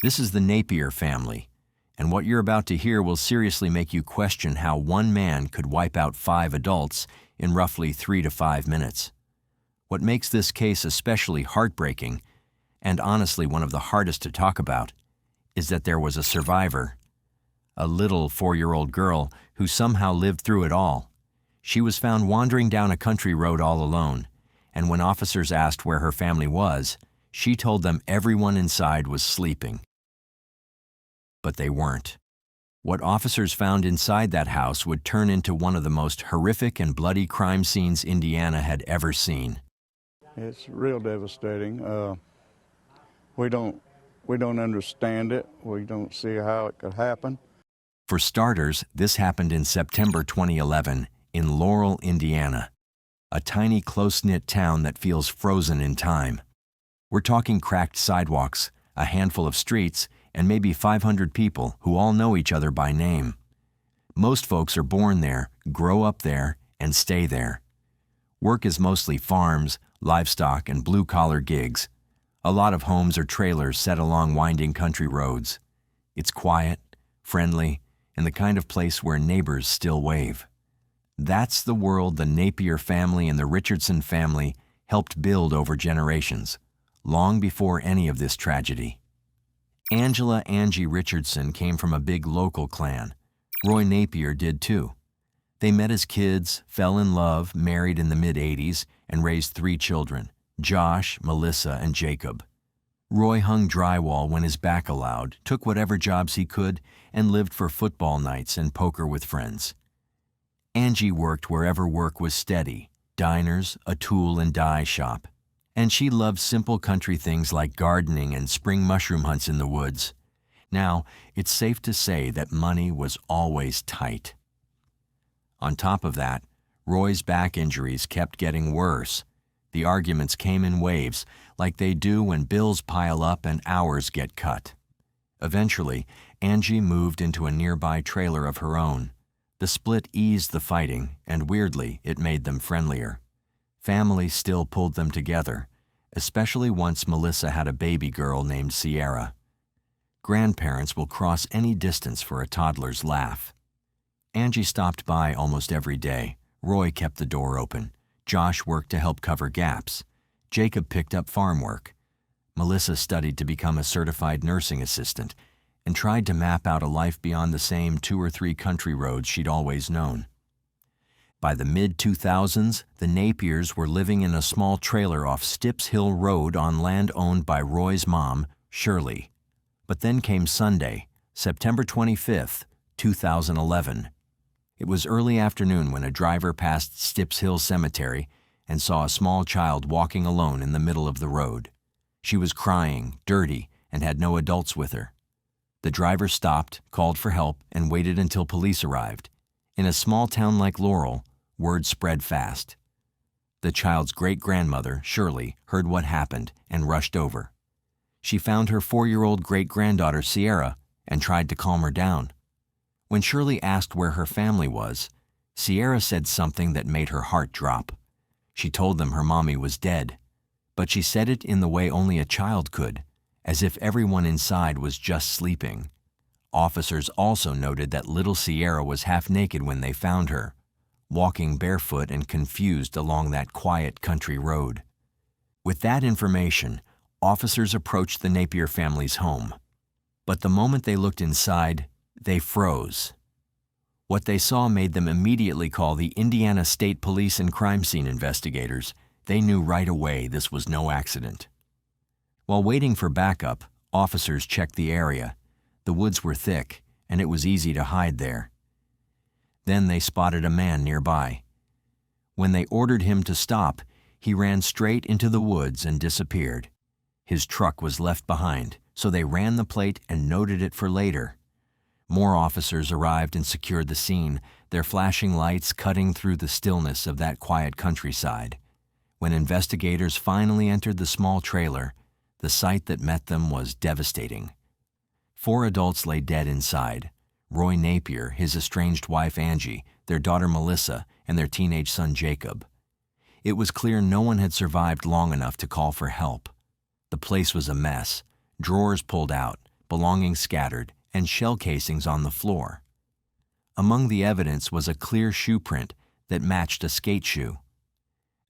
This is the Napier family, and what you're about to hear will seriously make you question how one man could wipe out 5 adults in roughly 3 to 5 minutes. What makes this case especially heartbreaking, and honestly one of the hardest to talk about, is that there was a survivor. A little 4-year-old girl who somehow lived through it all. She was found wandering down a country road all alone, and when officers asked where her family was, she told them everyone inside was sleeping. But they weren't. What officers found inside that house would turn into one of the most horrific and bloody crime scenes Indiana had ever seen. It's real devastating. We don't understand it. We don't see how it could happen. For starters, this happened in September 2011 in Laurel, Indiana, a tiny, close-knit town that feels frozen in time. We're talking cracked sidewalks, a handful of streets, and maybe 500 people who all know each other by name. Most folks are born there, grow up there, and stay there. Work is mostly farms, livestock, and blue-collar gigs. A lot of homes or trailers set along winding country roads. It's quiet, friendly, and the kind of place where neighbors still wave. That's the world the Napier family and the Richardson family helped build over generations, long before any of this tragedy. Angie Richardson came from a big local clan. Roy Napier did too. They met as kids, fell in love, married in the mid-'80s, and raised 3 children, Josh, Melissa, and Jacob. Roy hung drywall when his back allowed, took whatever jobs he could, and lived for football nights and poker with friends. Angie worked wherever work was steady, diners, a tool and dye shop. And she loved simple country things like gardening and spring mushroom hunts in the woods. Now, it's safe to say that money was always tight. On top of that, Roy's back injuries kept getting worse. The arguments came in waves, like they do when bills pile up and hours get cut. Eventually, Angie moved into a nearby trailer of her own. The split eased the fighting, and weirdly, it made them friendlier. Family still pulled them together, especially once Melissa had a baby girl named Sierra. Grandparents will cross any distance for a toddler's laugh. Angie stopped by almost every day. Roy kept the door open. Josh worked to help cover gaps. Jacob picked up farm work. Melissa studied to become a certified nursing assistant and tried to map out a life beyond the same 2 or 3 country roads she'd always known. By the mid-2000s, the Napiers were living in a small trailer off Stips Hill Road on land owned by Roy's mom, Shirley. But then came Sunday, September 25th, 2011. It was early afternoon when a driver passed Stips Hill Cemetery and saw a small child walking alone in the middle of the road. She was crying, dirty, and had no adults with her. The driver stopped, called for help, and waited until police arrived. In a small town like Laurel, word spread fast. The child's great-grandmother, Shirley, heard what happened and rushed over. She found her 4-year-old great-granddaughter, Sierra, and tried to calm her down. When Shirley asked where her family was, Sierra said something that made her heart drop. She told them her mommy was dead, but she said it in the way only a child could, as if everyone inside was just sleeping. Officers also noted that little Sierra was half naked when they found her, walking barefoot and confused along that quiet country road. With that information, officers approached the Napier family's home. But the moment they looked inside, they froze. What they saw made them immediately call the Indiana State Police and crime scene investigators. They knew right away this was no accident. While waiting for backup, officers checked the area. The woods were thick, and it was easy to hide there. Then they spotted a man nearby. When they ordered him to stop, he ran straight into the woods and disappeared. His truck was left behind, so they ran the plate and noted it for later. More officers arrived and secured the scene, their flashing lights cutting through the stillness of that quiet countryside. When investigators finally entered the small trailer, the sight that met them was devastating. 4 adults lay dead inside: Roy Napier, his estranged wife Angie, their daughter Melissa, and their teenage son Jacob. It was clear no one had survived long enough to call for help. The place was a mess, drawers pulled out, belongings scattered, and shell casings on the floor. Among the evidence was a clear shoe print that matched a skate shoe.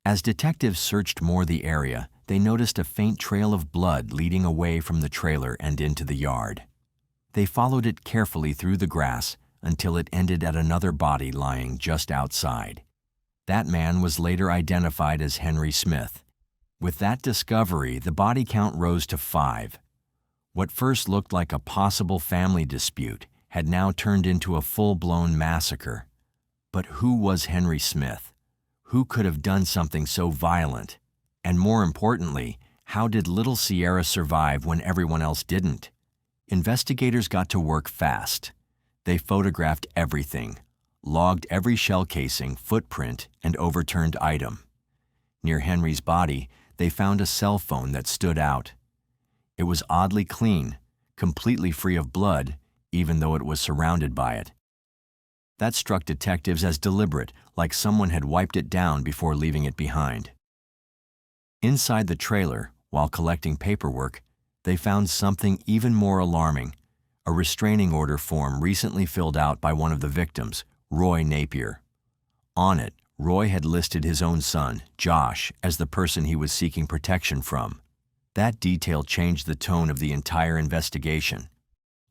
As detectives searched more the area, they noticed a faint trail of blood leading away from the trailer and into the yard. They followed it carefully through the grass until it ended at another body lying just outside. That man was later identified as Henry Smith. With that discovery, the body count rose to 5. What first looked like a possible family dispute had now turned into a full-blown massacre. But who was Henry Smith? Who could have done something so violent? And more importantly, how did little Sierra survive when everyone else didn't? Investigators got to work fast. They photographed everything, logged every shell casing, footprint, and overturned item. Near Henry's body, they found a cell phone that stood out. It was oddly clean, completely free of blood, even though it was surrounded by it. That struck detectives as deliberate, like someone had wiped it down before leaving it behind. Inside the trailer, while collecting paperwork, they found something even more alarming: a restraining order form recently filled out by one of the victims, Roy Napier. On it, Roy had listed his own son, Josh, as the person he was seeking protection from. That detail changed the tone of the entire investigation.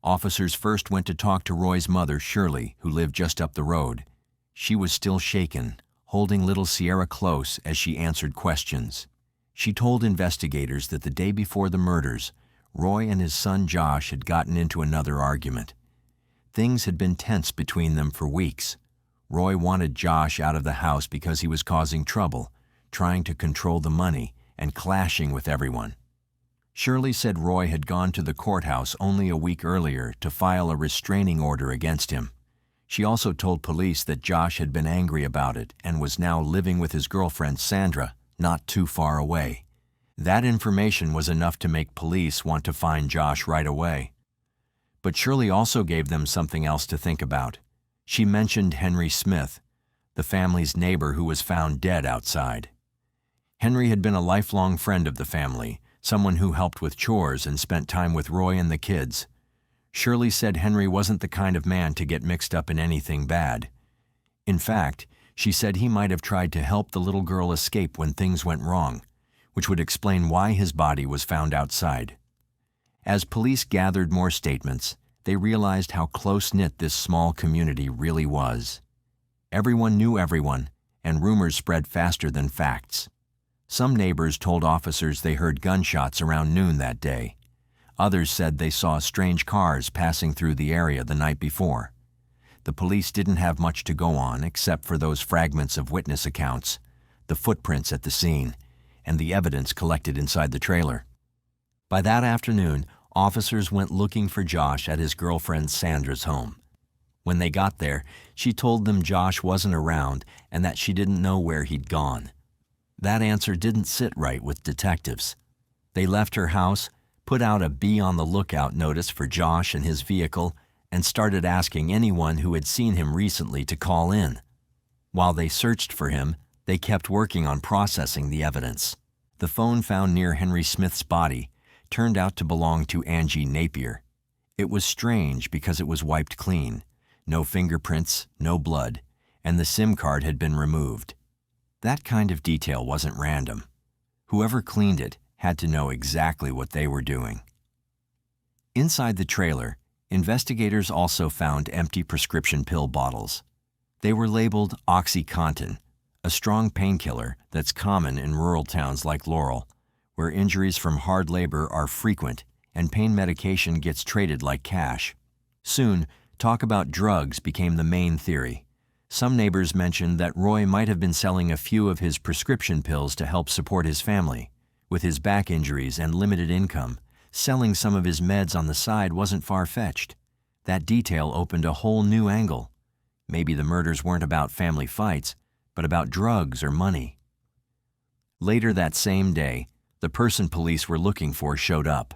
Officers first went to talk to Roy's mother, Shirley, who lived just up the road. She was still shaken, holding little Sierra close as she answered questions. She told investigators that the day before the murders, Roy and his son Josh had gotten into another argument. Things had been tense between them for weeks. Roy wanted Josh out of the house because he was causing trouble, trying to control the money, and clashing with everyone. Shirley said Roy had gone to the courthouse only a week earlier to file a restraining order against him. She also told police that Josh had been angry about it and was now living with his girlfriend Sandra, not too far away. That information was enough to make police want to find Josh right away. But Shirley also gave them something else to think about. She mentioned Henry Smith, the family's neighbor who was found dead outside. Henry had been a lifelong friend of the family, someone who helped with chores and spent time with Roy and the kids. Shirley said Henry wasn't the kind of man to get mixed up in anything bad. In fact, she said he might have tried to help the little girl escape when things went wrong, which would explain why his body was found outside. As police gathered more statements, they realized how close-knit this small community really was. Everyone knew everyone, and rumors spread faster than facts. Some neighbors told officers they heard gunshots around noon that day. Others said they saw strange cars passing through the area the night before. The police didn't have much to go on except for those fragments of witness accounts, the footprints at the scene, and the evidence collected inside the trailer. By that afternoon, officers went looking for Josh at his girlfriend Sandra's home. When they got there, she told them Josh wasn't around and that she didn't know where he'd gone. That answer didn't sit right with detectives. They left her house, put out a be on the lookout notice for Josh and his vehicle, and started asking anyone who had seen him recently to call in. While they searched for him, they kept working on processing the evidence. The phone found near Henry Smith's body turned out to belong to Angie Napier. It was strange because it was wiped clean, no fingerprints, no blood, and the SIM card had been removed. That kind of detail wasn't random. Whoever cleaned it had to know exactly what they were doing. Inside the trailer, investigators also found empty prescription pill bottles. They were labeled OxyContin, a strong painkiller that's common in rural towns like Laurel, where injuries from hard labor are frequent and pain medication gets traded like cash. Soon, talk about drugs became the main theory. Some neighbors mentioned that Roy might have been selling a few of his prescription pills to help support his family. With his back injuries and limited income, selling some of his meds on the side wasn't far-fetched. That detail opened a whole new angle. Maybe the murders weren't about family fights, but about drugs or money. Later that same day, the person police were looking for showed up.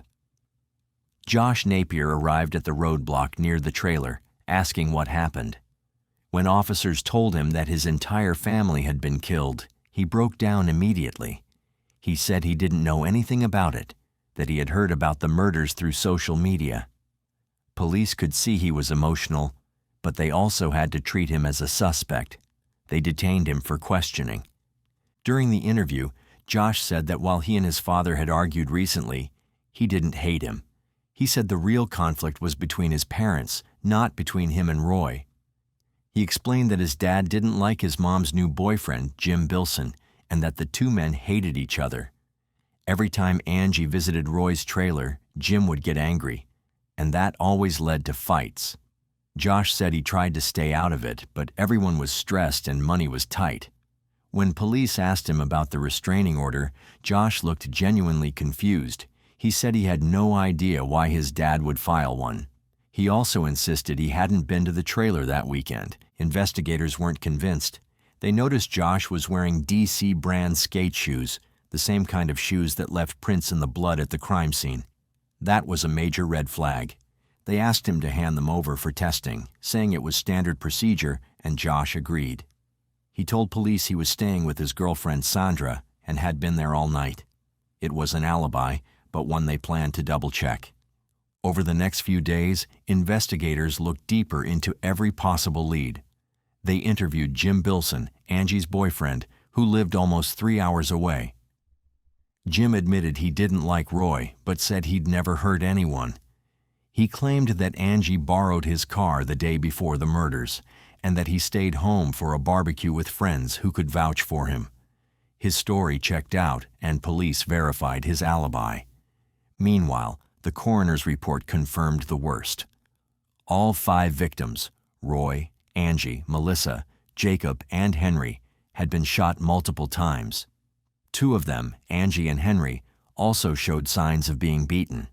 Josh Napier arrived at the roadblock near the trailer, asking what happened. When officers told him that his entire family had been killed, he broke down immediately. He said he didn't know anything about it, that he had heard about the murders through social media. Police could see he was emotional, but they also had to treat him as a suspect. They detained him for questioning. During the interview, Josh said that while he and his father had argued recently, he didn't hate him. He said the real conflict was between his parents, not between him and Roy. He explained that his dad didn't like his mom's new boyfriend, Jim Bilson, and that the two men hated each other. Every time Angie visited Roy's trailer, Jim would get angry, and that always led to fights. Josh said he tried to stay out of it, but everyone was stressed and money was tight. When police asked him about the restraining order, Josh looked genuinely confused. He said he had no idea why his dad would file one. He also insisted he hadn't been to the trailer that weekend. Investigators weren't convinced. They noticed Josh was wearing DC brand skate shoes, the same kind of shoes that left prints in the blood at the crime scene. That was a major red flag. They asked him to hand them over for testing, saying it was standard procedure, and Josh agreed. He told police he was staying with his girlfriend Sandra and had been there all night. It was an alibi, but one they planned to double-check. Over the next few days, investigators looked deeper into every possible lead. They interviewed Jim Bilson, Angie's boyfriend, who lived almost 3 hours away. Jim admitted he didn't like Roy, but said he'd never hurt anyone. He claimed that Angie borrowed his car the day before the murders, and that he stayed home for a barbecue with friends who could vouch for him. His story checked out, and police verified his alibi. Meanwhile, the coroner's report confirmed the worst. All 5 victims, Roy, Angie, Melissa, Jacob, and Henry, had been shot multiple times. 2 of them, Angie and Henry, also showed signs of being beaten.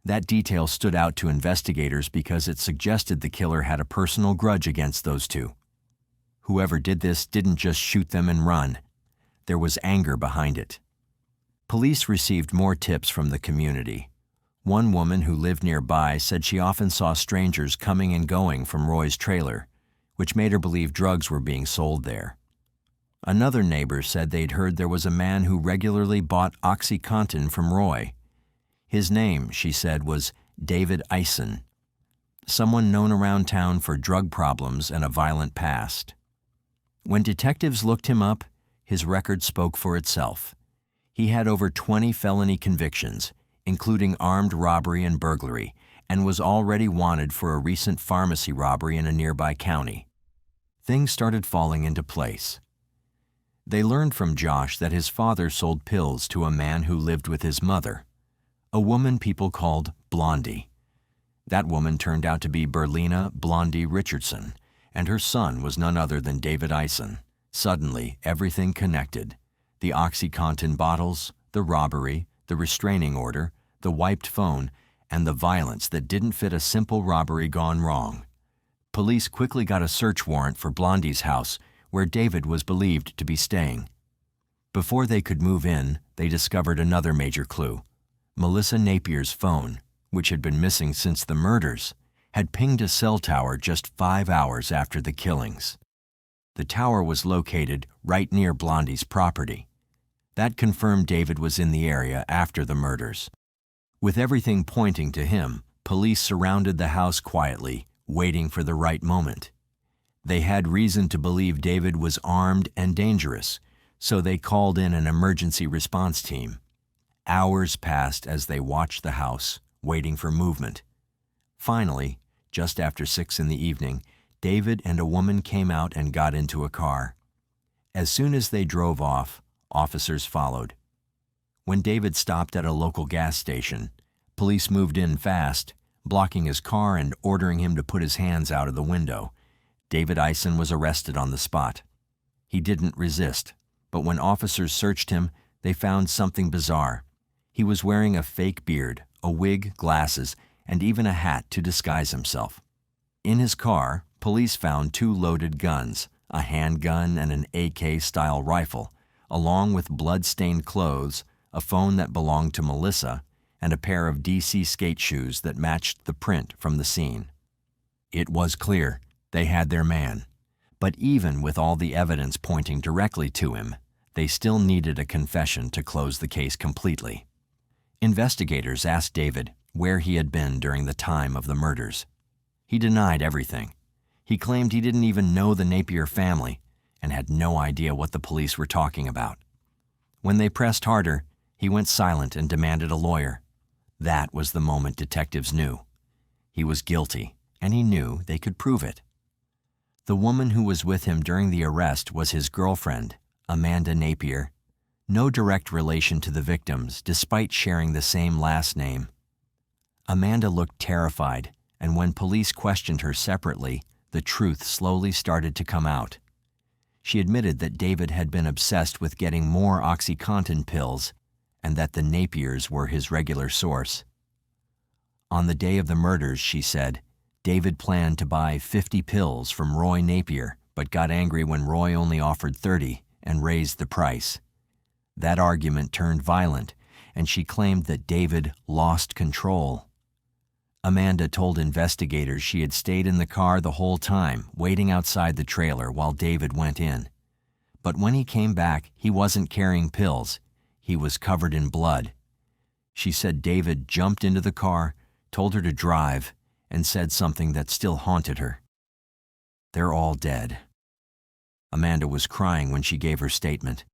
That detail stood out to investigators because it suggested the killer had a personal grudge against those 2. Whoever did this didn't just shoot them and run. There was anger behind it. Police received more tips from the community. One woman who lived nearby said she often saw strangers coming and going from Roy's trailer, which made her believe drugs were being sold there. Another neighbor said they'd heard there was a man who regularly bought OxyContin from Roy. His name, she said, was David Eisen, someone known around town for drug problems and a violent past. When detectives looked him up, his record spoke for itself. He had over 20 felony convictions, including armed robbery and burglary, and was already wanted for a recent pharmacy robbery in a nearby county. Things started falling into place. They learned from Josh that his father sold pills to a man who lived with his mother, a woman people called Blondie. That woman turned out to be Berlina Blondie Richardson, and her son was none other than David Eisen. Suddenly, everything connected. The OxyContin bottles, the robbery, the restraining order, the wiped phone, and the violence that didn't fit a simple robbery gone wrong. Police quickly got a search warrant for Blondie's house, where David was believed to be staying. Before they could move in, they discovered another major clue. Melissa Napier's phone, which had been missing since the murders, had pinged a cell tower just 5 hours after the killings. The tower was located right near Blondie's property. That confirmed David was in the area after the murders. With everything pointing to him, police surrounded the house quietly, waiting for the right moment. They had reason to believe David was armed and dangerous, so they called in an emergency response team. Hours passed as they watched the house, waiting for movement. Finally, just after 6 in the evening, David and a woman came out and got into a car. As soon as they drove off, officers followed. When David stopped at a local gas station, police moved in fast, blocking his car and ordering him to put his hands out of the window. David Eisen was arrested on the spot. He didn't resist, but when officers searched him, they found something bizarre. He was wearing a fake beard, a wig, glasses, and even a hat to disguise himself. In his car, police found 2 loaded guns, a handgun and an AK-style rifle, along with blood-stained clothes, a phone that belonged to Melissa, and a pair of DC skate shoes that matched the print from the scene. It was clear they had their man, but even with all the evidence pointing directly to him, they still needed a confession to close the case completely. Investigators asked David, where he had been during the time of the murders. He denied everything. He claimed he didn't even know the Napier family and had no idea what the police were talking about. When they pressed harder, he went silent and demanded a lawyer. That was the moment detectives knew. He was guilty, and he knew they could prove it. The woman who was with him during the arrest was his girlfriend, Amanda Napier. No direct relation to the victims, despite sharing the same last name. Amanda looked terrified, and when police questioned her separately, the truth slowly started to come out. She admitted that David had been obsessed with getting more OxyContin pills and that the Napiers were his regular source. On the day of the murders, she said, David planned to buy 50 pills from Roy Napier, but got angry when Roy only offered 30 and raised the price. That argument turned violent, and she claimed that David lost control. Amanda told investigators she had stayed in the car the whole time, waiting outside the trailer while David went in. But when he came back, he wasn't carrying pills. He was covered in blood. She said David jumped into the car, told her to drive, and said something that still haunted her. They're all dead. Amanda was crying when she gave her statement.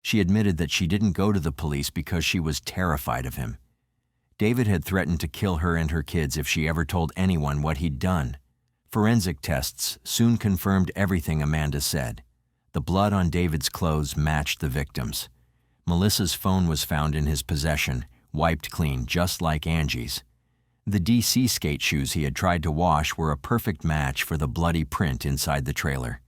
She admitted that she didn't go to the police because she was terrified of him. David had threatened to kill her and her kids if she ever told anyone what he'd done. Forensic tests soon confirmed everything Amanda said. The blood on David's clothes matched the victims. Melissa's phone was found in his possession, wiped clean just like Angie's. The DC skate shoes he had tried to wash were a perfect match for the bloody print inside the trailer.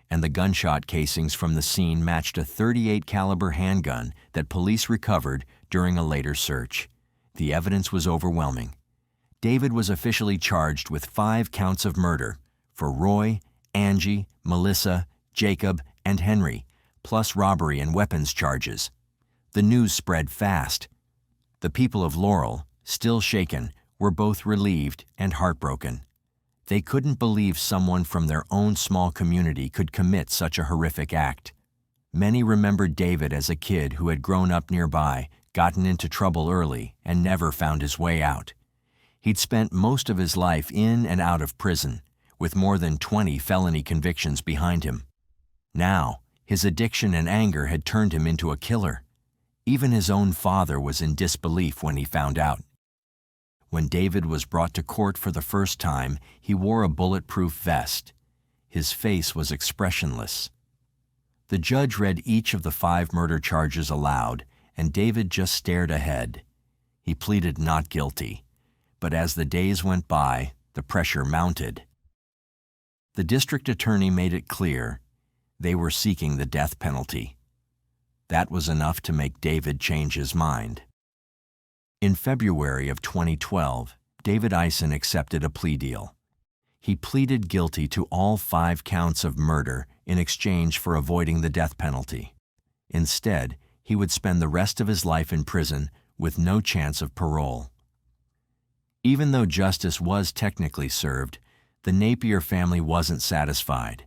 And the gunshot casings from the scene matched a .38 caliber handgun that police recovered during a later search. The evidence was overwhelming. David was officially charged with 5 counts of murder for Roy, Angie, Melissa, Jacob, and Henry, plus robbery and weapons charges. The news spread fast. The people of Laurel, still shaken, were both relieved and heartbroken. They couldn't believe someone from their own small community could commit such a horrific act. Many remembered David as a kid who had grown up nearby, gotten into trouble early, and never found his way out. He'd spent most of his life in and out of prison, with more than 20 felony convictions behind him. Now, his addiction and anger had turned him into a killer. Even his own father was in disbelief when he found out. When David was brought to court for the first time, he wore a bulletproof vest. His face was expressionless. The judge read each of the 5 murder charges aloud, and David just stared ahead. He pleaded not guilty, but as the days went by, the pressure mounted. The district attorney made it clear they were seeking the death penalty. That was enough to make David change his mind. In February of 2012, David Eisen accepted a plea deal. He pleaded guilty to all 5 counts of murder in exchange for avoiding the death penalty. Instead, he would spend the rest of his life in prison with no chance of parole. Even though justice was technically served, the Napier family wasn't satisfied.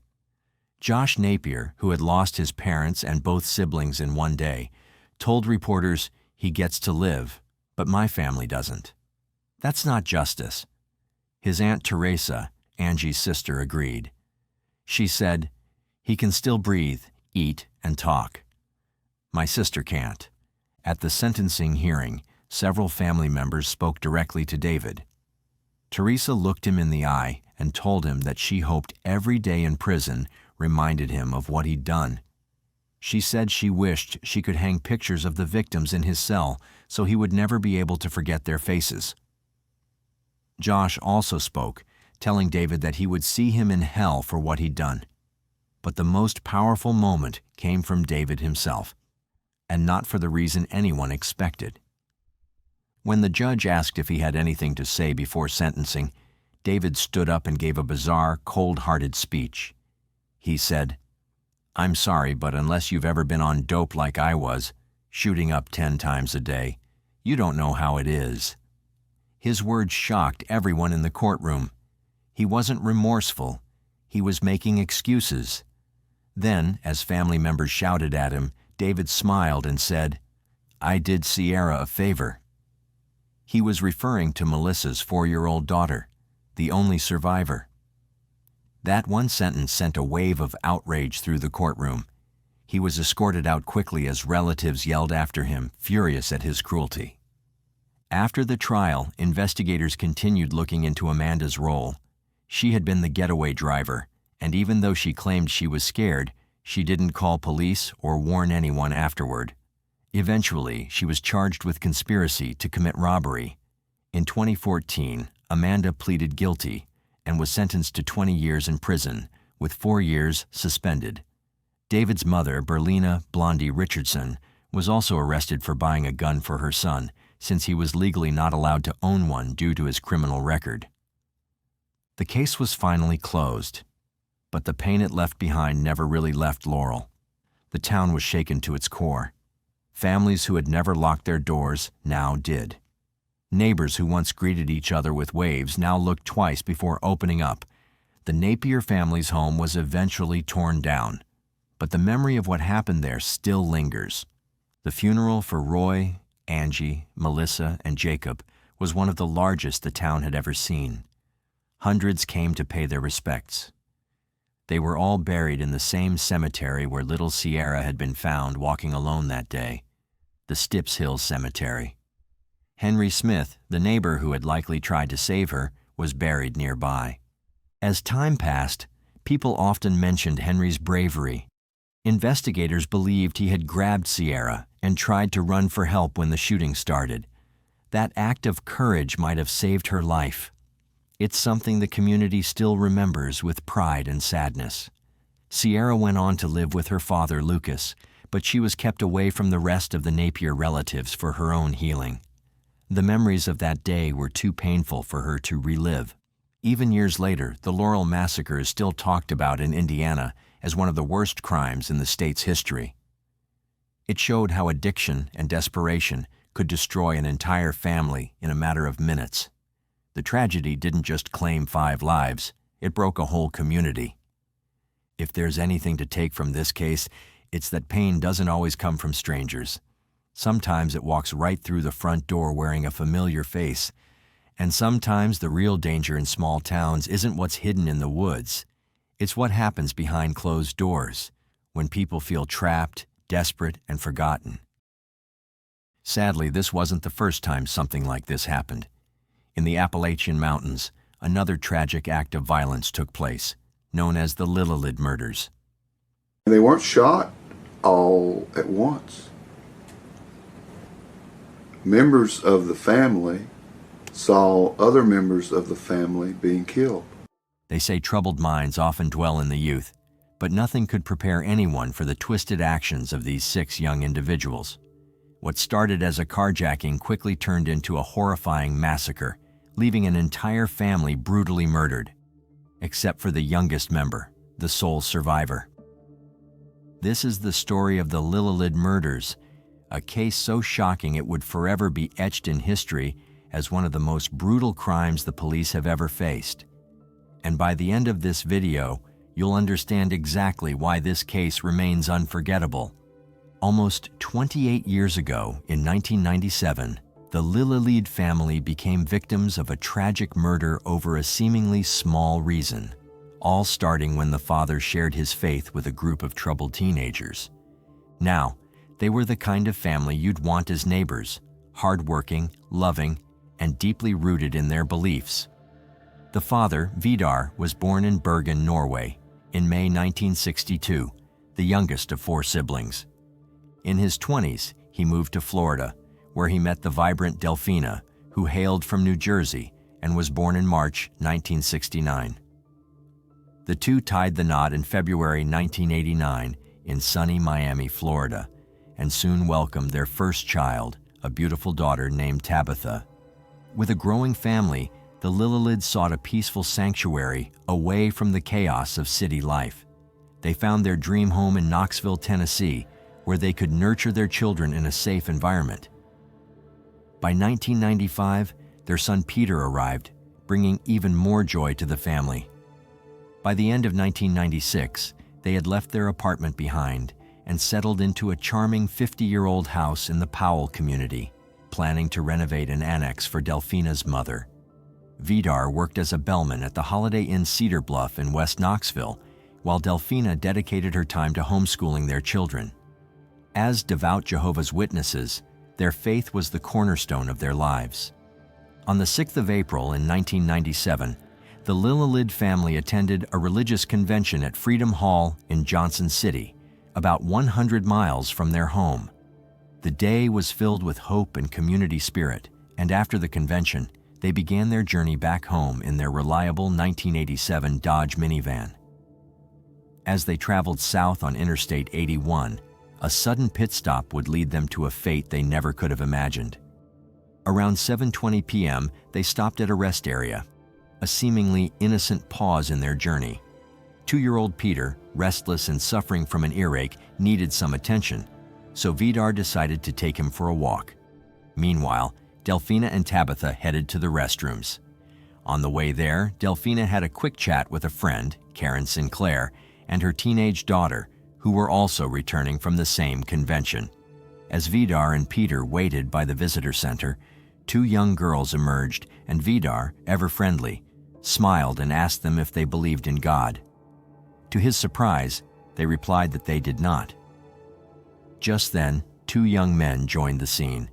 Josh Napier, who had lost his parents and both siblings in one day, told reporters, "He gets to live, but my family doesn't." That's not justice. His Aunt Teresa, Angie's sister, agreed. She said, "He can still breathe, eat, and talk. My sister can't." At the sentencing hearing, several family members spoke directly to David. Teresa looked him in the eye and told him that she hoped every day in prison reminded him of what he'd done. She said she wished she could hang pictures of the victims in his cell so he would never be able to forget their faces. Josh also spoke, telling David that he would see him in hell for what he'd done. But the most powerful moment came from David himself, and not for the reason anyone expected. When the judge asked if he had anything to say before sentencing, David stood up and gave a bizarre, cold-hearted speech. He said, "I'm sorry, but unless you've ever been on dope like I was, shooting up 10 times a day, you don't know how it is." His words shocked everyone in the courtroom. He wasn't remorseful. He was making excuses. Then, as family members shouted at him, David smiled and said, "I did Sierra a favor." He was referring to Melissa's 4-year-old daughter, the only survivor. That one sentence sent a wave of outrage through the courtroom. He was escorted out quickly as relatives yelled after him, furious at his cruelty. After the trial, investigators continued looking into Amanda's role. She had been the getaway driver, and even though she claimed she was scared, she didn't call police or warn anyone afterward. Eventually, she was charged with conspiracy to commit robbery. In 2014, Amanda pleaded guilty and was sentenced to 20 years in prison, with 4 years suspended. David's mother, Berlina Blondie Richardson, was also arrested for buying a gun for her son, since he was legally not allowed to own one due to his criminal record. The case was finally closed, but the pain it left behind never really left Laurel. The town was shaken to its core. Families who had never locked their doors now did. Neighbors who once greeted each other with waves now looked twice before opening up. The Napier family's home was eventually torn down, but the memory of what happened there still lingers. The funeral for Roy, Angie, Melissa, and Jacob was one of the largest the town had ever seen. Hundreds came to pay their respects. They were all buried in the same cemetery where little Sierra had been found walking alone that day, the Stips Hill Cemetery. Henry Smith, the neighbor who had likely tried to save her, was buried nearby. As time passed, people often mentioned Henry's bravery. Investigators believed he had grabbed Sierra and tried to run for help when the shooting started. That act of courage might have saved her life. It's something the community still remembers with pride and sadness. Sierra went on to live with her father, Lucas, but she was kept away from the rest of the Napier relatives for her own healing. The memories of that day were too painful for her to relive. Even years later, the Laurel Massacre is still talked about in Indiana as one of the worst crimes in the state's history. It showed how addiction and desperation could destroy an entire family in a matter of minutes. The tragedy didn't just claim 5 lives, it broke a whole community. If there's anything to take from this case, it's that pain doesn't always come from strangers. Sometimes it walks right through the front door wearing a familiar face. And sometimes the real danger in small towns isn't what's hidden in the woods. It's what happens behind closed doors, when people feel trapped, desperate, and forgotten. Sadly, this wasn't the first time something like this happened. In the Appalachian Mountains, another tragic act of violence took place, known as the Lillelid murders. They weren't shot all at once. Members of the family saw other members of the family being killed. They say troubled minds often dwell in the youth, but nothing could prepare anyone for the twisted actions of these 6 young individuals. What started as a carjacking quickly turned into a horrifying massacre, leaving an entire family brutally murdered, except for the youngest member, the sole survivor. This is the story of the Lillelid murders, a case so shocking it would forever be etched in history as one of the most brutal crimes the police have ever faced. And by the end of this video, you'll understand exactly why this case remains unforgettable. Almost 28 years ago, in 1997, the Lillelid family became victims of a tragic murder over a seemingly small reason, all starting when the father shared his faith with a group of troubled teenagers. Now, they were the kind of family you'd want as neighbors, hardworking, loving, and deeply rooted in their beliefs. The father, Vidar, was born in Bergen, Norway, in May 1962, the youngest of 4 siblings. In his 20s, he moved to Florida, where he met the vibrant Delphina, who hailed from New Jersey and was born in March 1969. The two tied the knot in February 1989 in sunny Miami, Florida, and soon welcomed their first child, a beautiful daughter named Tabitha. With a growing family, the Lillelids sought a peaceful sanctuary away from the chaos of city life. They found their dream home in Knoxville, Tennessee, where they could nurture their children in a safe environment. By 1995, their son Peter arrived, bringing even more joy to the family. By the end of 1996, they had left their apartment behind and settled into a charming 50-year-old house in the Powell community. planning to renovate an annex for Delfina's mother. Vidar worked as a bellman at the Holiday Inn Cedar Bluff in West Knoxville, while Delfina dedicated her time to homeschooling their children. As devout Jehovah's Witnesses, their faith was the cornerstone of their lives. On the 6th of April in 1997, the Lillelid family attended a religious convention at Freedom Hall in Johnson City, about 100 miles from their home. The day was filled with hope and community spirit, and after the convention, they began their journey back home in their reliable 1987 Dodge minivan. As they traveled south on Interstate 81, a sudden pit stop would lead them to a fate they never could have imagined. Around 7:20 p.m., they stopped at a rest area, a seemingly innocent pause in their journey. 2-year-old Peter, restless and suffering from an earache, needed some attention, so Vidar decided to take him for a walk. Meanwhile, Delfina and Tabitha headed to the restrooms. On the way there, Delfina had a quick chat with a friend, Karen Sinclair, and her teenage daughter, who were also returning from the same convention. As Vidar and Peter waited by the visitor center, 2 young girls emerged, and Vidar, ever friendly, smiled and asked them if they believed in God. To his surprise, they replied that they did not. Just then, 2 young men joined the scene.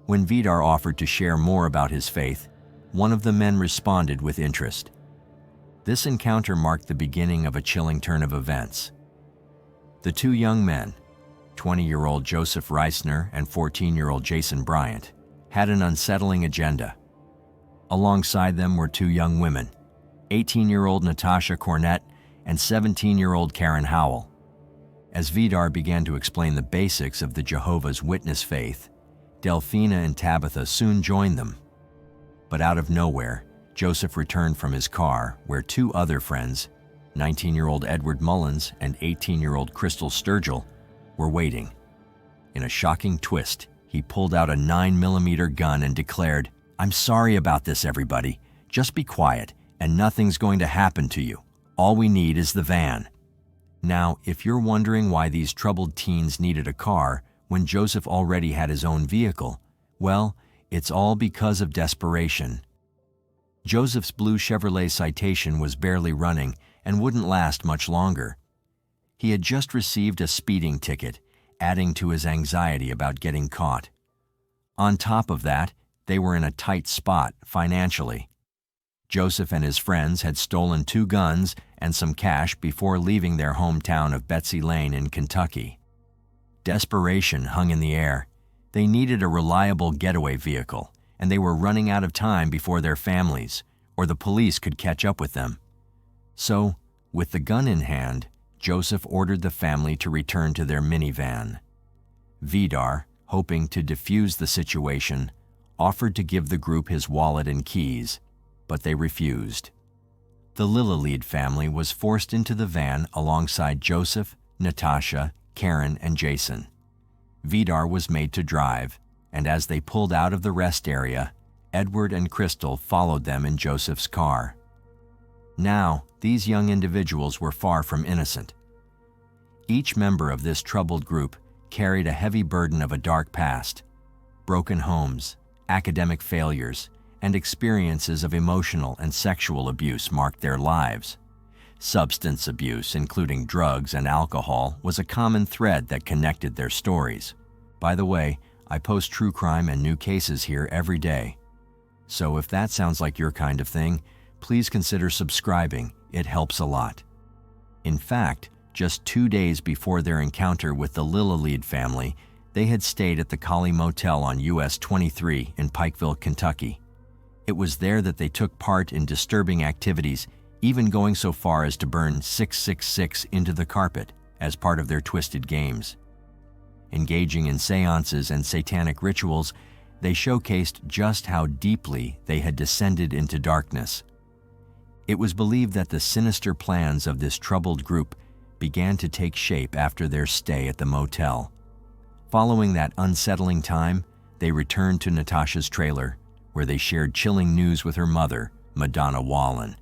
When Vidar offered to share more about his faith, one of the men responded with interest. This encounter marked the beginning of a chilling turn of events. The 2 young men, 20-year-old Joseph Reisner and 14-year-old Jason Bryant, had an unsettling agenda. Alongside them were 2 young women, 18-year-old Natasha Cornett and 17-year-old Karen Howell. As Vidar began to explain the basics of the Jehovah's Witness faith, Delfina and Tabitha soon joined them. But out of nowhere, Joseph returned from his car where 2 other friends, 19-year-old Edward Mullins and 18-year-old Crystal Sturgill, were waiting. In a shocking twist, he pulled out a 9mm gun and declared, "I'm sorry about this, everybody. Just be quiet, and nothing's going to happen to you. All we need is the van." Now, if you're wondering why these troubled teens needed a car when Joseph already had his own vehicle, well, it's all because of desperation. Joseph's blue Chevrolet Citation was barely running and wouldn't last much longer. He had just received a speeding ticket, adding to his anxiety about getting caught. On top of that, they were in a tight spot financially. Joseph and his friends had stolen 2 guns and some cash before leaving their hometown of Betsy Lane in Kentucky. Desperation hung in the air. They needed a reliable getaway vehicle, and they were running out of time before their families or the police could catch up with them. So, with the gun in hand, Joseph ordered the family to return to their minivan. Vidar, hoping to defuse the situation, offered to give the group his wallet and keys, but they refused. The Lillelid family was forced into the van alongside Joseph, Natasha, Karen, and Jason. Vidar was made to drive, and as they pulled out of the rest area, Edward and Crystal followed them in Joseph's car. Now, these young individuals were far from innocent. Each member of this troubled group carried a heavy burden of a dark past. Broken homes, academic failures, and experiences of emotional and sexual abuse marked their lives. Substance abuse, including drugs and alcohol, was a common thread that connected their stories. By the way, I post true crime and new cases here every day. So if that sounds like your kind of thing, please consider subscribing. It helps a lot. In fact, just 2 days before their encounter with the Lillelid family, they had stayed at the Kali Motel on US 23 in Pikeville, Kentucky. It was there that they took part in disturbing activities, even going so far as to burn 666 into the carpet as part of their twisted games. Engaging in seances and satanic rituals, they showcased just how deeply they had descended into darkness. It was believed that the sinister plans of this troubled group began to take shape after their stay at the motel. Following that unsettling time, they returned to Natasha's trailer, where they shared chilling news with her mother, Madonna Wallen.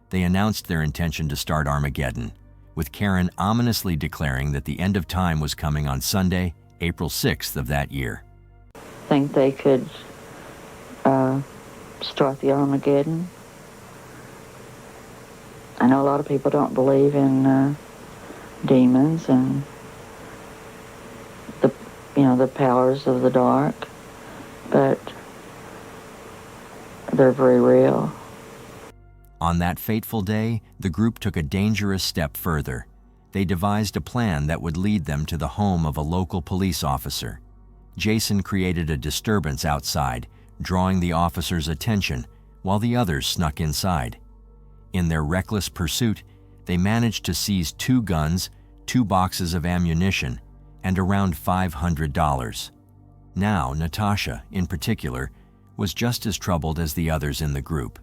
They announced their intention to start Armageddon, with Karen ominously declaring that the end of time was coming on Sunday, April 6th of that year. think they could start the Armageddon. I know a lot of people don't believe in demons and the powers of the dark, but they're very real. On that fateful day, the group took a dangerous step further. They devised a plan that would lead them to the home of a local police officer. Jason created a disturbance outside, drawing the officer's attention, while the others snuck inside. In their reckless pursuit, they managed to seize 2 guns, 2 boxes of ammunition, and around $500. Now, Natasha, in particular, was just as troubled as the others in the group.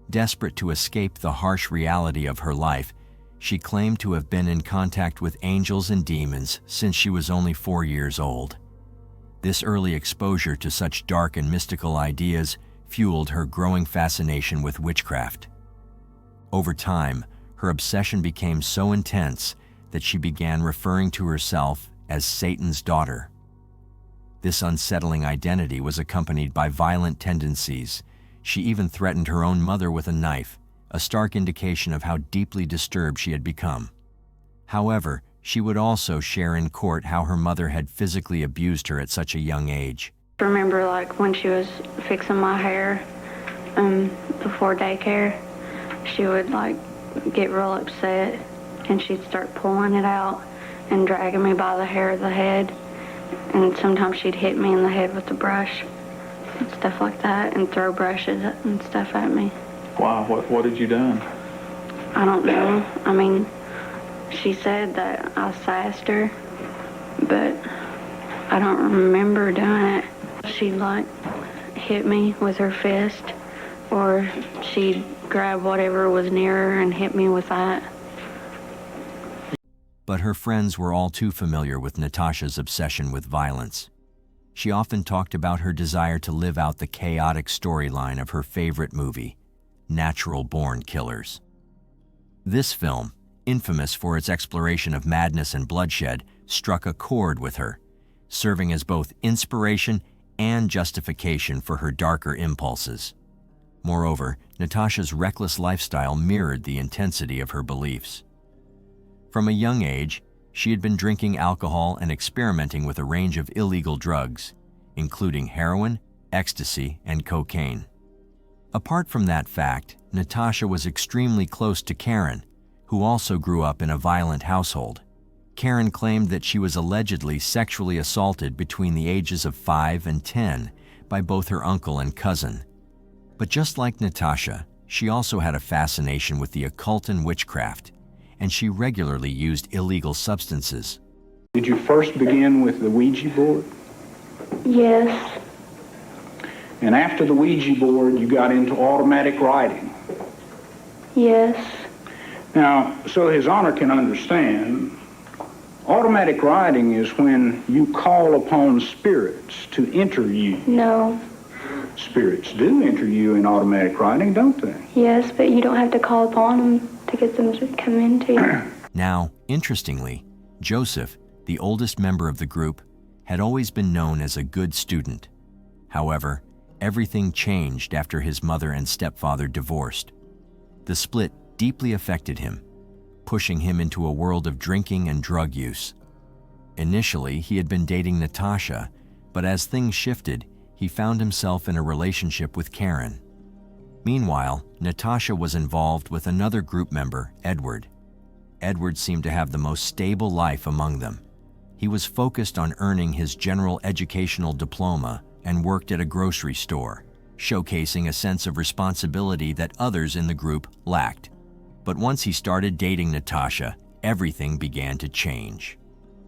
Desperate to escape the harsh reality of her life, she claimed to have been in contact with angels and demons since she was only 4 years old. This early exposure to such dark and mystical ideas fueled her growing fascination with witchcraft. Over time, her obsession became so intense that she began referring to herself as Satan's daughter. This unsettling identity was accompanied by violent tendencies. She even threatened her own mother with a knife, a stark indication of how deeply disturbed she had become. However, she would also share in court how her mother had physically abused her at such a young age. I remember when she was fixing my hair before daycare, she would get real upset and she'd start pulling it out and dragging me by the hair of the head, and sometimes she'd hit me in the head with a brush and stuff like that, and throw brushes and stuff at me. Wow, what had you done? I don't know. I mean, she said that I sassed her, but I don't remember doing it. She'd hit me with her fist, or she'd grab whatever was near her and hit me with that. But her friends were all too familiar with Natasha's obsession with violence. She often talked about her desire to live out the chaotic storyline of her favorite movie, Natural-Born Killers. This film, infamous for its exploration of madness and bloodshed, struck a chord with her, serving as both inspiration and justification for her darker impulses. Moreover, Natasha's reckless lifestyle mirrored the intensity of her beliefs. From a young age, she had been drinking alcohol and experimenting with a range of illegal drugs, including heroin, ecstasy, and cocaine. Apart from that fact, Natasha was extremely close to Karen, who also grew up in a violent household. Karen claimed that she was allegedly sexually assaulted between the ages of 5 and 10 by both her uncle and cousin. But just like Natasha, she also had a fascination with the occult and witchcraft, and she regularly used illegal substances. Did you first begin with the Ouija board? Yes. And after the Ouija board, you got into automatic writing? Yes. Now, so His Honor can understand, automatic writing is when you call upon spirits to enter you. No. Spirits do enter you in automatic writing, don't they? Yes, but you don't have to call upon them to get them to come into you. Now, interestingly, Joseph, the oldest member of the group, had always been known as a good student. However, everything changed after his mother and stepfather divorced. The split deeply affected him, pushing him into a world of drinking and drug use. Initially, he had been dating Natasha, but as things shifted, he found himself in a relationship with Karen. Meanwhile, Natasha was involved with another group member, Edward. Edward seemed to have the most stable life among them. He was focused on earning his general educational diploma and worked at a grocery store, showcasing a sense of responsibility that others in the group lacked. But once he started dating Natasha, everything began to change.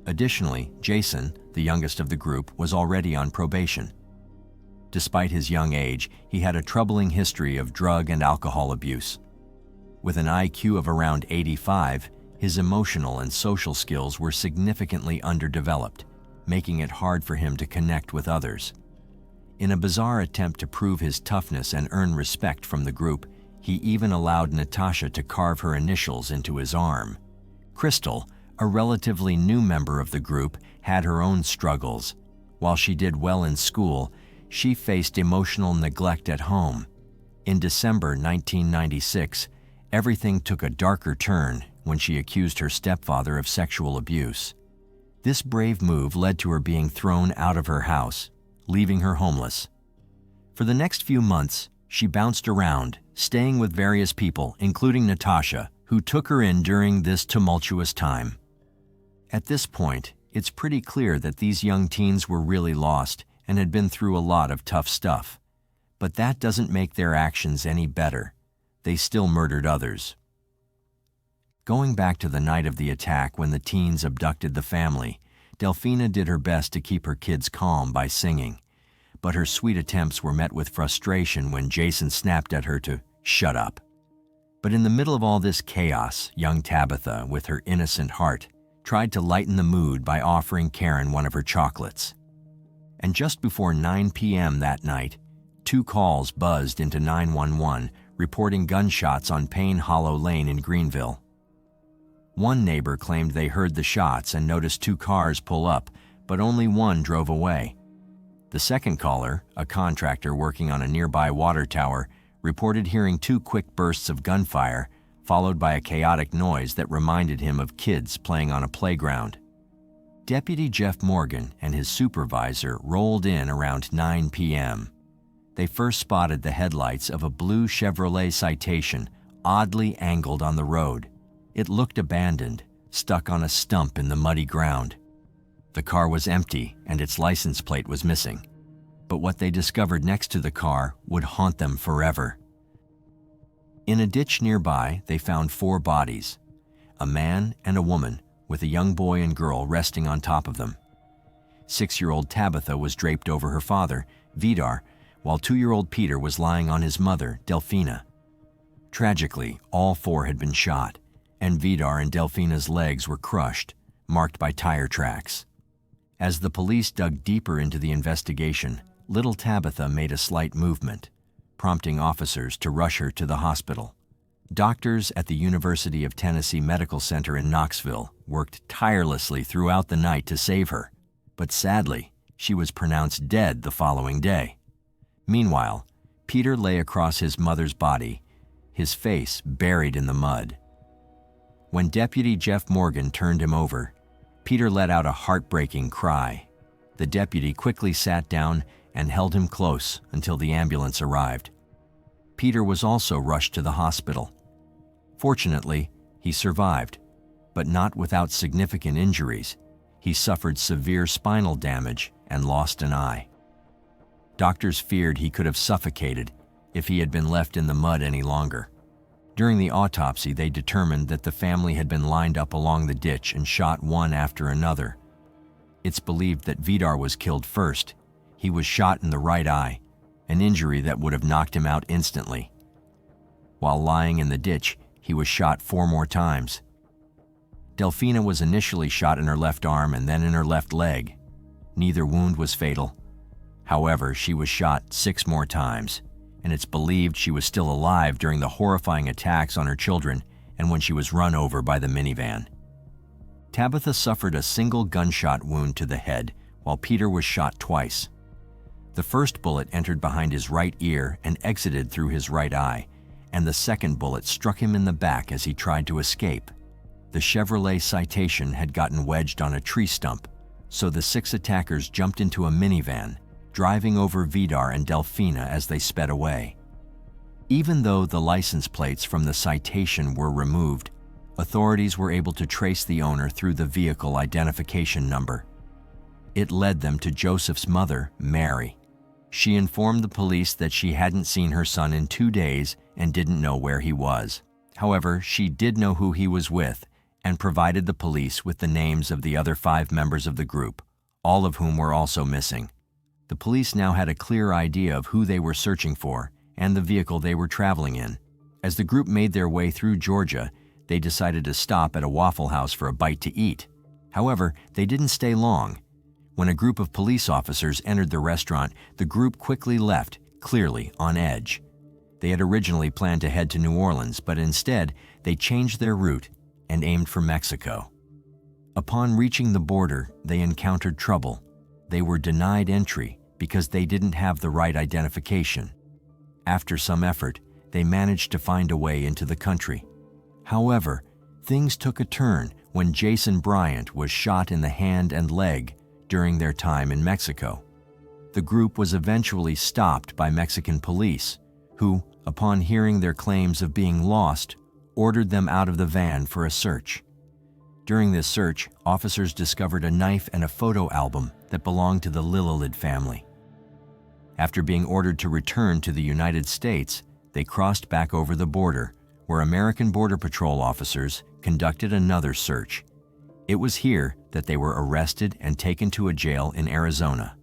Additionally, Jason, the youngest of the group, was already on probation. Despite his young age, he had a troubling history of drug and alcohol abuse. With an IQ of around 85, his emotional and social skills were significantly underdeveloped, making it hard for him to connect with others. In a bizarre attempt to prove his toughness and earn respect from the group, he even allowed Natasha to carve her initials into his arm. Crystal, a relatively new member of the group, had her own struggles. While she did well in school, she faced emotional neglect at home. In December 1996, everything took a darker turn when she accused her stepfather of sexual abuse. This brave move led to her being thrown out of her house, leaving her homeless. For the next few months, she bounced around, staying with various people, including Natasha, who took her in during this tumultuous time. At this point, it's pretty clear that these young teens were really lost and had been through a lot of tough stuff. But that doesn't make their actions any better. They still murdered others. Going back to the night of the attack when the teens abducted the family, Delfina did her best to keep her kids calm by singing. But her sweet attempts were met with frustration when Jason snapped at her to shut up. But in the middle of all this chaos, young Tabitha, with her innocent heart, tried to lighten the mood by offering Karen one of her chocolates. And just before 9 p.m. that night, 2 calls buzzed into 911 reporting gunshots on Payne Hollow Lane in Greenville. One neighbor claimed they heard the shots and noticed 2 cars pull up, but only one drove away. The second caller, a contractor working on a nearby water tower, reported hearing 2 quick bursts of gunfire, followed by a chaotic noise that reminded him of kids playing on a playground. Deputy Jeff Morgan and his supervisor rolled in around 9 p.m. They first spotted the headlights of a blue Chevrolet Citation, oddly angled on the road. It looked abandoned, stuck on a stump in the muddy ground. The car was empty and its license plate was missing. But what they discovered next to the car would haunt them forever. In a ditch nearby, they found 4 bodies, a man and a woman, with a young boy and girl resting on top of them. 6-year-old Tabitha was draped over her father, Vidar, while 2-year-old Peter was lying on his mother, Delfina. Tragically, all 4 had been shot, and Vidar and Delfina's legs were crushed, marked by tire tracks. As the police dug deeper into the investigation, little Tabitha made a slight movement, prompting officers to rush her to the hospital. Doctors at the University of Tennessee Medical Center in Knoxville worked tirelessly throughout the night to save her, but sadly, she was pronounced dead the following day. Meanwhile, Peter lay across his mother's body, his face buried in the mud. When Deputy Jeff Morgan turned him over, Peter let out a heartbreaking cry. The deputy quickly sat down and held him close until the ambulance arrived. Peter was also rushed to the hospital. Fortunately, he survived, but not without significant injuries. He suffered severe spinal damage and lost an eye. Doctors feared he could have suffocated if he had been left in the mud any longer. During the autopsy, they determined that the family had been lined up along the ditch and shot one after another. It's believed that Vidar was killed first. He was shot in the right eye, an injury that would have knocked him out instantly. While lying in the ditch, he was shot 4 more times. Delfina was initially shot in her left arm and then in her left leg. Neither wound was fatal. However, she was shot 6 more times, and it's believed she was still alive during the horrifying attacks on her children and when she was run over by the minivan. Tabitha suffered a single gunshot wound to the head, while Peter was shot twice. The first bullet entered behind his right ear and exited through his right eye, and the second bullet struck him in the back as he tried to escape. The Chevrolet Citation had gotten wedged on a tree stump, so the 6 attackers jumped into a minivan, driving over Vidar and Delfina as they sped away. Even though the license plates from the Citation were removed, authorities were able to trace the owner through the vehicle identification number. It led them to Joseph's mother, Mary. She informed the police that she hadn't seen her son in 2 days and didn't know where he was. However, she did know who he was with and provided the police with the names of the other 5 members of the group, all of whom were also missing. The police now had a clear idea of who they were searching for and the vehicle they were traveling in. As the group made their way through Georgia, they decided to stop at a Waffle House for a bite to eat. However, they didn't stay long. When a group of police officers entered the restaurant, the group quickly left, clearly on edge. They had originally planned to head to New Orleans, but instead, they changed their route and aimed for Mexico. Upon reaching the border, they encountered trouble. They were denied entry because they didn't have the right identification. After some effort, they managed to find a way into the country. However, things took a turn when Jason Bryant was shot in the hand and leg during their time in Mexico. The group was eventually stopped by Mexican police, who, upon hearing their claims of being lost, ordered them out of the van for a search. During this search, officers discovered a knife and a photo album that belonged to the Lillelid family. After being ordered to return to the United States, they crossed back over the border, where American Border Patrol officers conducted another search. It was here that they were arrested and taken to a jail in Arizona.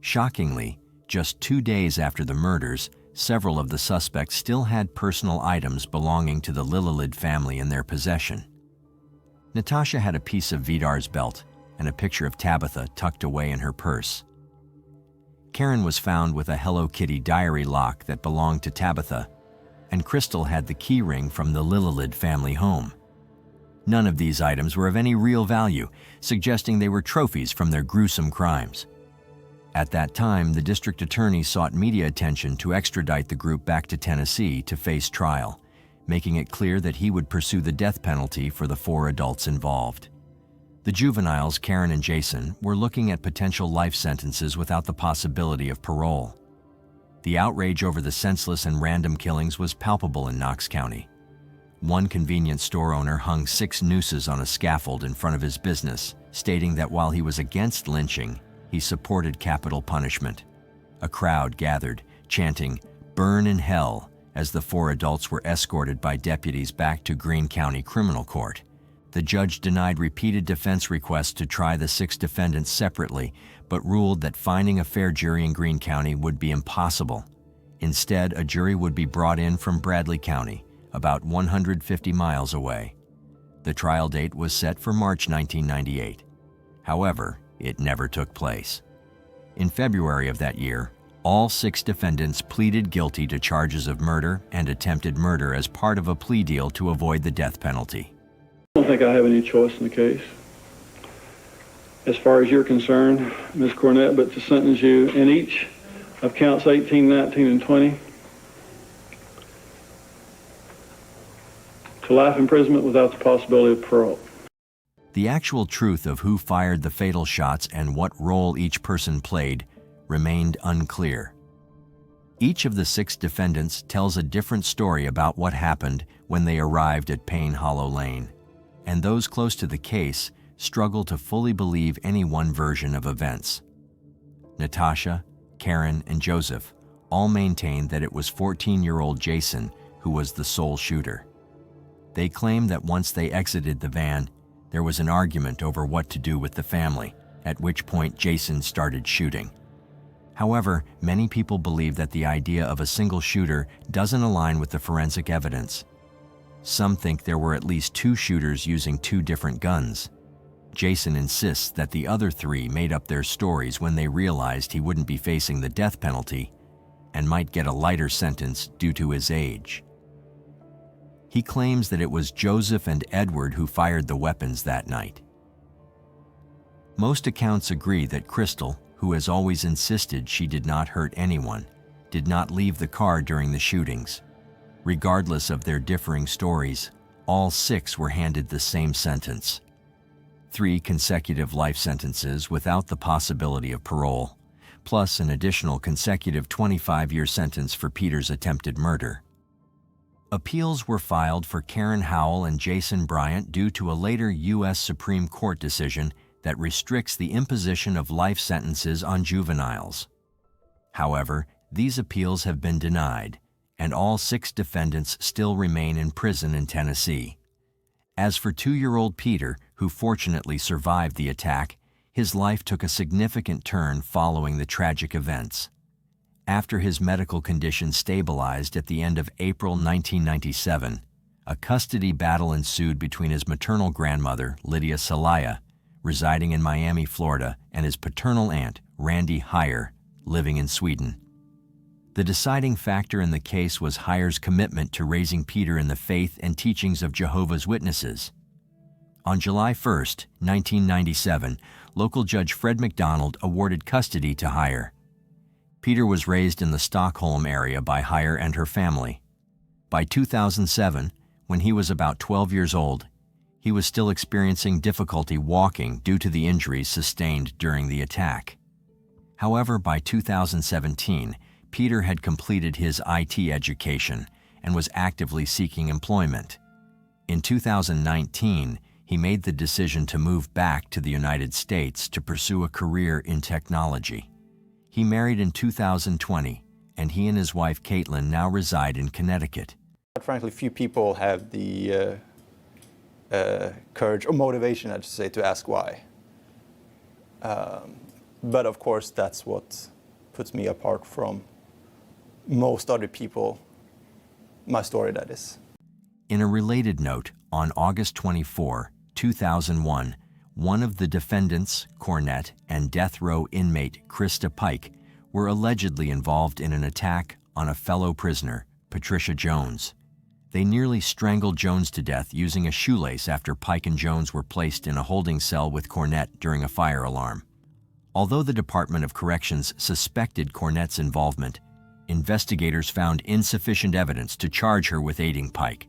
Shockingly, just 2 days after the murders, several of the suspects still had personal items belonging to the Lillelid family in their possession. Natasha had a piece of Vidar's belt and a picture of Tabitha tucked away in her purse. Karen was found with a Hello Kitty diary lock that belonged to Tabitha, and Crystal had the key ring from the Lillelid family home. None of these items were of any real value, suggesting they were trophies from their gruesome crimes. At that time, the district attorney sought media attention to extradite the group back to Tennessee to face trial, making it clear that he would pursue the death penalty for the 4 adults involved. The juveniles, Karen and Jason, were looking at potential life sentences without the possibility of parole. The outrage over the senseless and random killings was palpable in Knox County. One convenience store owner hung 6 nooses on a scaffold in front of his business, stating that while he was against lynching, he supported capital punishment. A crowd gathered, chanting, "Burn in hell," as the 4 adults were escorted by deputies back to Greene County Criminal Court. The judge denied repeated defense requests to try the 6 defendants separately, but ruled that finding a fair jury in Greene County would be impossible. Instead, a jury would be brought in from Bradley County, about 150 miles away. The trial date was set for March 1998. However, it never took place. In February of that year, all 6 defendants pleaded guilty to charges of murder and attempted murder as part of a plea deal to avoid the death penalty. I don't think I have any choice in the case, as far as you're concerned, Ms. Cornett, but to sentence you in each of counts 18, 19, and 20 to life imprisonment without the possibility of parole. The actual truth of who fired the fatal shots and what role each person played remained unclear. Each of the 6 defendants tells a different story about what happened when they arrived at Payne Hollow Lane, and those close to the case struggle to fully believe any one version of events. Natasha, Karen, and Joseph all maintain that it was 14-year-old Jason who was the sole shooter. They claim that once they exited the van, there was an argument over what to do with the family, at which point Jason started shooting. However, many people believe that the idea of a single shooter doesn't align with the forensic evidence. Some think there were at least 2 shooters using 2 different guns. Jason insists that the other 3 made up their stories when they realized he wouldn't be facing the death penalty and might get a lighter sentence due to his age. He claims that it was Joseph and Edward who fired the weapons that night. Most accounts agree that Crystal, who has always insisted she did not hurt anyone, did not leave the car during the shootings. Regardless of their differing stories, all 6 were handed the same sentence: 3 consecutive life sentences without the possibility of parole, plus an additional consecutive 25-year sentence for Peter's attempted murder. Appeals were filed for Karen Howell and Jason Bryant due to a later U.S. Supreme Court decision that restricts the imposition of life sentences on juveniles. However, these appeals have been denied, and all 6 defendants still remain in prison in Tennessee. As for 2-year-old Peter, who fortunately survived the attack, his life took a significant turn following the tragic events. After his medical condition stabilized at the end of April 1997, a custody battle ensued between his maternal grandmother, Lydia Celaya, residing in Miami, Florida, and his paternal aunt, Randy Heyer, living in Sweden. The deciding factor in the case was Heyer's commitment to raising Peter in the faith and teachings of Jehovah's Witnesses. On July 1, 1997, local judge Fred McDonald awarded custody to Heyer. Peter was raised in the Stockholm area by Heyer and her family. By 2007, when he was about 12 years old, he was still experiencing difficulty walking due to the injuries sustained during the attack. However, by 2017, Peter had completed his IT education and was actively seeking employment. In 2019, he made the decision to move back to the United States to pursue a career in technology. He married in 2020, and he and his wife Caitlin now reside in Connecticut. Frankly, few people have the courage or motivation, I should say, to ask why. But of course, that's what puts me apart from most other people, my story that is. In a related note, on August 24, 2001, one of the defendants, Cornett, and death row inmate Krista Pike were allegedly involved in an attack on a fellow prisoner, Patricia Jones. They nearly strangled Jones to death using a shoelace after Pike and Jones were placed in a holding cell with Cornett during a fire alarm. Although the Department of Corrections suspected Cornett's involvement, investigators found insufficient evidence to charge her with aiding Pike,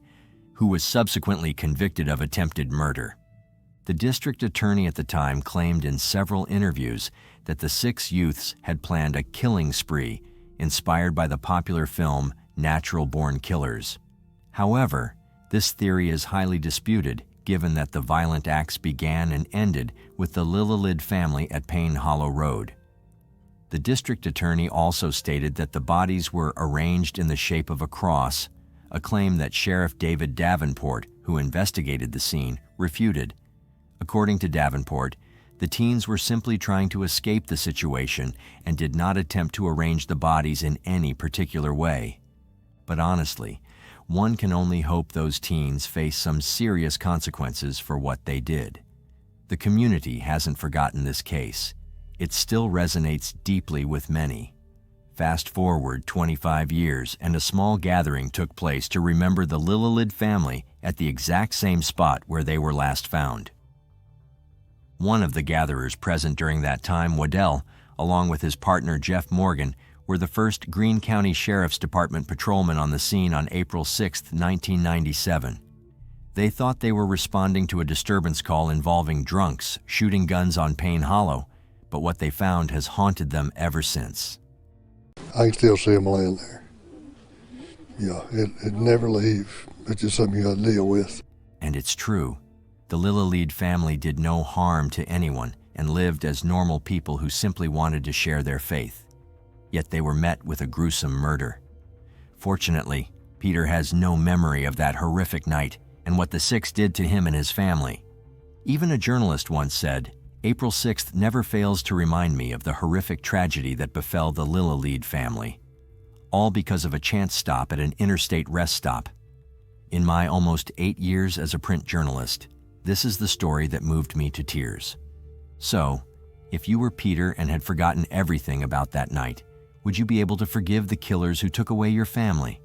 who was subsequently convicted of attempted murder. The district attorney at the time claimed in several interviews that the 6 youths had planned a killing spree inspired by the popular film Natural Born Killers. However, this theory is highly disputed given that the violent acts began and ended with the Lillelid family at Payne Hollow Road. The district attorney also stated that the bodies were arranged in the shape of a cross, a claim that Sheriff David Davenport, who investigated the scene, refuted. According to Davenport, the teens were simply trying to escape the situation and did not attempt to arrange the bodies in any particular way. But honestly, one can only hope those teens face some serious consequences for what they did. The community hasn't forgotten this case. It still resonates deeply with many. Fast forward 25 years, and a small gathering took place to remember the Lillelid family at the exact same spot where they were last found. One of the gatherers present during that time, Waddell, along with his partner Jeff Morgan, were the first Greene County Sheriff's Department patrolmen on the scene on April 6, 1997. They thought they were responding to a disturbance call involving drunks shooting guns on Payne Hollow, but what they found has haunted them ever since. I can still see them laying there. Yeah, it never leaves. It's just something you got to deal with. And it's true. The Lillelid family did no harm to anyone and lived as normal people who simply wanted to share their faith. Yet they were met with a gruesome murder. Fortunately, Peter has no memory of that horrific night and what the 6 did to him and his family. Even a journalist once said, "April 6th never fails to remind me of the horrific tragedy that befell the Lillelid family, all because of a chance stop at an interstate rest stop." In my almost 8 years as a print journalist, this is the story that moved me to tears. So, if you were Peter and had forgotten everything about that night, would you be able to forgive the killers who took away your family?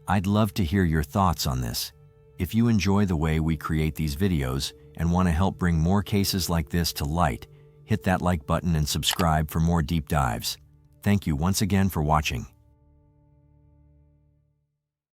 I'd love to hear your thoughts on this. If you enjoy the way we create these videos and want to help bring more cases like this to light, hit that like button and subscribe for more deep dives. Thank you once again for watching.